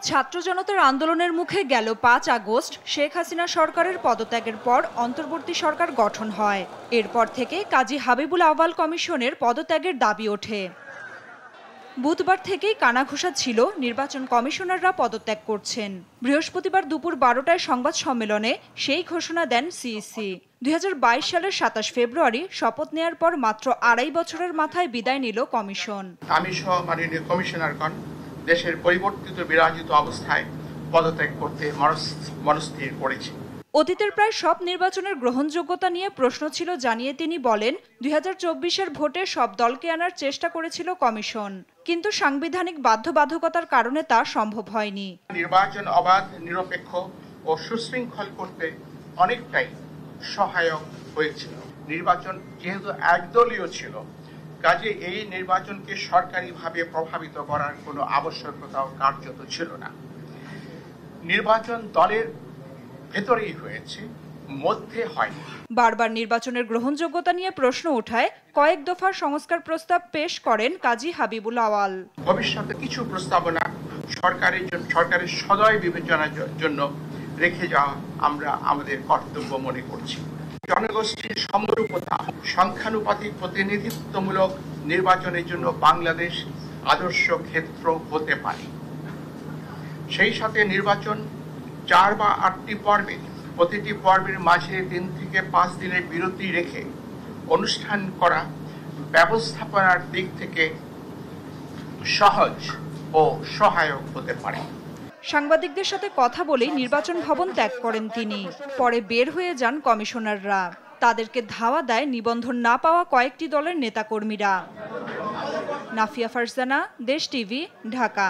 ছাত্র জনতার আন্দোলনের মুখে গেল ৫ আগস্ট শেখ হাসিনা সরকারের পদত্যাগের পর অন্তর্বর্তী সরকার গঠন হয়। এরপর থেকে কাজী হাবিবুল আউয়াল কমিশনের পদত্যাগের দাবি ওঠে। বুধবার থেকেই কানাঘুষা ছিল নির্বাচন কমিশনাররা পদত্যাগ করছেন। বৃহস্পতিবার দুপুর ১২টায় সংবাদ সম্মেলনে সেই ঘোষণা দেন সিইসি। ২০২২ সালের ২৭ ফেব্রুয়ারি শপথ নেয়ার পর মাত্র ২.৫ বছরের মাথায় বিদায় নিল কমিশন। আমি সহ মাননীয় কমিশনারগণ দেশের পরিবর্তিত বিরাজিত অবস্থায় পদত্যাগ করতে মনস্থির করেছি। অতীতের প্রায় সব নির্বাচনের গ্রহণযোগ্যতা নিয়ে প্রশ্ন ছিল জানিয়ে তিনি বলেন, ২০২৪-এর ভোটে সব দলকে আনার চেষ্টা করেছিল কমিশন, কিন্তু সাংবিধানিক বাধ্যবাধকতার কারণে তা সম্ভব হয়নি। নির্বাচন অবাধ, নিরপেক্ষ ও সুশৃঙ্খল করতে অনেকটাই সহায়ক হয়েছিল। নির্বাচন যেহেতু একদলীয় ছিল, কাজে এই নির্বাচনকে সরকারিভাবে প্রভাবিত করার কোনো আবশ্যকতাও কার্যত ছিল না। নির্বাচন দলের ভেতরেই হয়েছে, মধ্যে হয়নি। বারবার নির্বাচনের গ্রহণযোগ্যতা নিয়ে প্রশ্ন ওঠায় কয়েক দফার সংস্কার প্রস্তাব পেশ করেন কাজী হাবিবুল আউয়াল। ভবিষ্যতে কিছু প্রস্তাবনা সরকারের সদয় বিবেচনার জন্য রেখে যাওয়া আমরা আমাদের কর্তব্য মনে করছি। জনগোষ্ঠীর সমরূপতা, সংখ্যানুপাতিক প্রতিনিধিত্বমূলক নির্বাচনের জন্য বাংলাদেশ আদর্শ ক্ষেত্র হতে পারে। সেই সাথে নির্বাচন ৪ বা ৮টি পর্বে, প্রতিটি পর্বের মাঝে ৩ থেকে ৫ দিনের বিরতি রেখে অনুষ্ঠান করা ব্যবস্থাপনার দিক থেকে সহজ ও সহায়ক হতে পারে। সাংবাদিকদের সাথে কথা বলেই নির্বাচন ভবন ত্যাগ করেন তিনি। পরে বের হয়ে যান কমিশনাররা। তাদেরকে ধাওয়া দেয় নিবন্ধন না পাওয়া কয়েকটি দলের নেতাকর্মীরা। নাফিয়া ফারজানা, দেশ টিভি, ঢাকা।